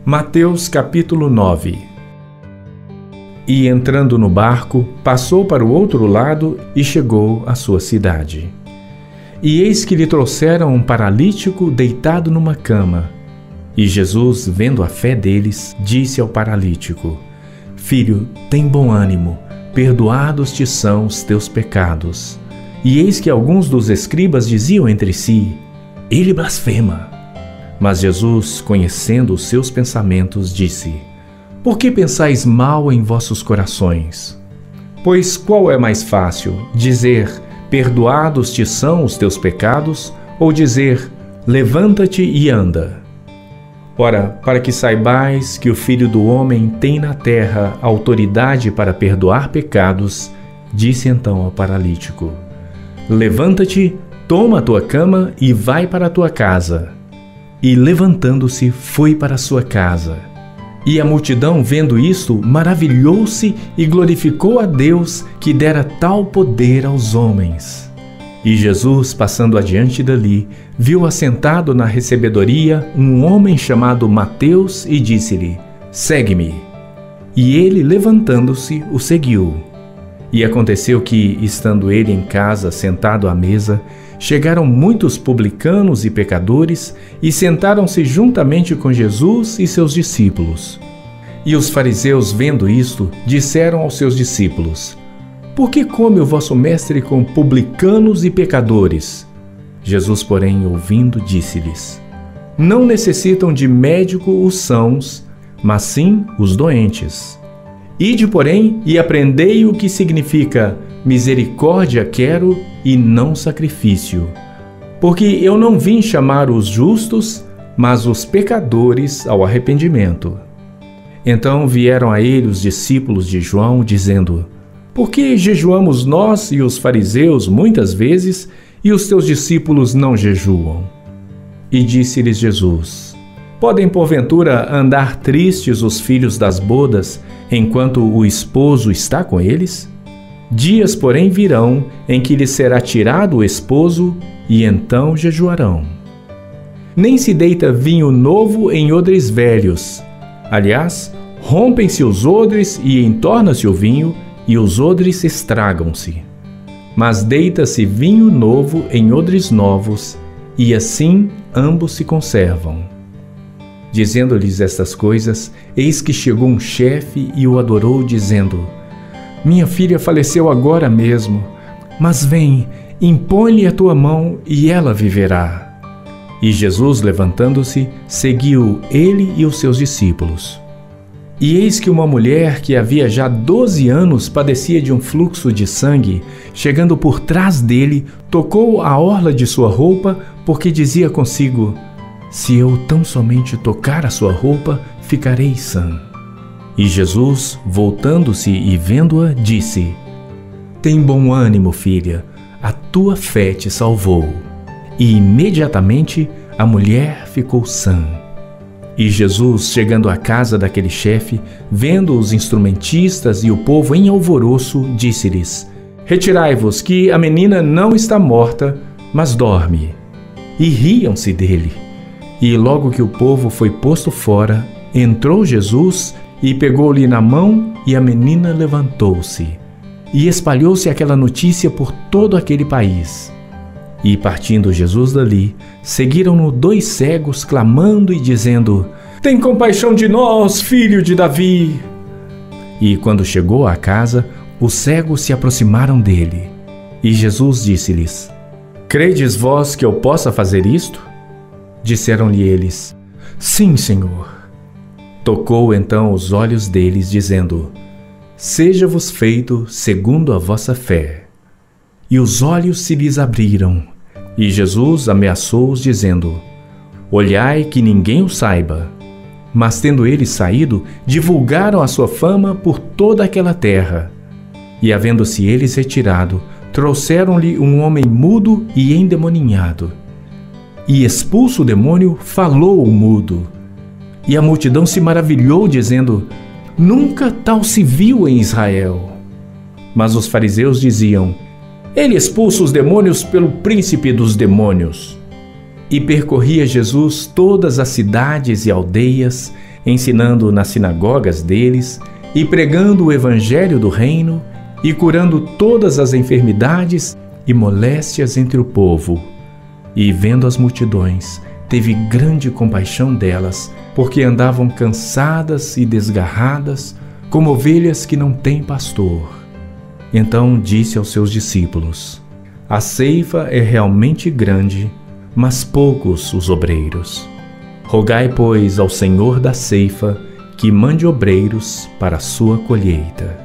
Mateus capítulo 9. E entrando no barco, passou para o outro lado e chegou à sua cidade. E eis que lhe trouxeram um paralítico deitado numa cama. E Jesus, vendo a fé deles, disse ao paralítico: Filho, tem bom ânimo, perdoados te são os teus pecados. E eis que alguns dos escribas diziam entre si: Ele blasfema. Mas Jesus, conhecendo os seus pensamentos, disse: Por que pensais mal em vossos corações? Pois qual é mais fácil, dizer: Perdoados te são os teus pecados, ou dizer: Levanta-te e anda? Ora, para que saibais que o Filho do Homem tem na terra autoridade para perdoar pecados, disse então ao paralítico: Levanta-te, toma a tua cama e vai para a tua casa. E levantando-se, foi para a sua casa. E a multidão, vendo isto, maravilhou-se e glorificou a Deus, que dera tal poder aos homens. E Jesus, passando adiante dali, viu assentado na recebedoria um homem chamado Mateus e disse-lhe: Segue-me. E ele, levantando-se, o seguiu. E aconteceu que, estando ele em casa, sentado à mesa, chegaram muitos publicanos e pecadores e sentaram-se juntamente com Jesus e seus discípulos. E os fariseus, vendo isto, disseram aos seus discípulos: Por que come o vosso mestre com publicanos e pecadores? Jesus, porém, ouvindo, disse-lhes: Não necessitam de médico os sãos, mas sim os doentes. Ide, porém, e aprendei o que significa misericórdia quero e não sacrifício. Porque eu não vim chamar os justos, mas os pecadores ao arrependimento. Então vieram a ele os discípulos de João, dizendo: Por que jejuamos nós e os fariseus muitas vezes, e os teus discípulos não jejuam? E disse-lhes Jesus: Podem porventura andar tristes os filhos das bodas, enquanto o esposo está com eles? Dias, porém, virão em que lhes será tirado o esposo, e então jejuarão. Nem se deita vinho novo em odres velhos. Aliás, rompem-se os odres e entorna-se o vinho, e os odres estragam-se. Mas deita-se vinho novo em odres novos, e assim ambos se conservam. Dizendo-lhes estas coisas, eis que chegou um chefe e o adorou, dizendo: Minha filha faleceu agora mesmo, mas vem, impõe-lhe a tua mão e ela viverá. E Jesus, levantando-se, seguiu ele e os seus discípulos. E eis que uma mulher que havia já 12 anos padecia de um fluxo de sangue, chegando por trás dele, tocou a orla de sua roupa, porque dizia consigo: Se eu tão somente tocar a sua roupa, ficarei sã. E Jesus, voltando-se e vendo-a, disse: Tem bom ânimo, filha, a tua fé te salvou. E imediatamente a mulher ficou sã. E Jesus, chegando à casa daquele chefe, vendo os instrumentistas e o povo em alvoroço, disse-lhes: Retirai-vos, que a menina não está morta, mas dorme. E riam-se dele. E logo que o povo foi posto fora, entrou Jesus e pegou-lhe na mão, e a menina levantou-se. E espalhou-se aquela notícia por todo aquele país. E partindo Jesus dali, seguiram-no 2 cegos, clamando e dizendo: Tem compaixão de nós, filho de Davi. E quando chegou à casa, os cegos se aproximaram dele. E Jesus disse-lhes: Credes vós que eu possa fazer isto? Disseram-lhe eles: Sim, Senhor. Tocou então os olhos deles, dizendo: Seja-vos feito segundo a vossa fé. E os olhos se lhes abriram. E Jesus ameaçou-os, dizendo: Olhai que ninguém o saiba. Mas tendo eles saído, divulgaram a sua fama por toda aquela terra. E havendo-se eles retirado, trouxeram-lhe um homem mudo e endemoninhado. E expulso o demônio, falou o mudo. E a multidão se maravilhou, dizendo: Nunca tal se viu em Israel. Mas os fariseus diziam: Ele expulsa os demônios pelo príncipe dos demônios. E percorria Jesus todas as cidades e aldeias, ensinando nas sinagogas deles e pregando o evangelho do reino e curando todas as enfermidades e moléstias entre o povo. E vendo as multidões, teve grande compaixão delas, porque andavam cansadas e desgarradas, como ovelhas que não têm pastor. Então disse aos seus discípulos: a ceifa é realmente grande, mas poucos os obreiros. Rogai, pois, ao Senhor da ceifa que mande obreiros para a sua colheita.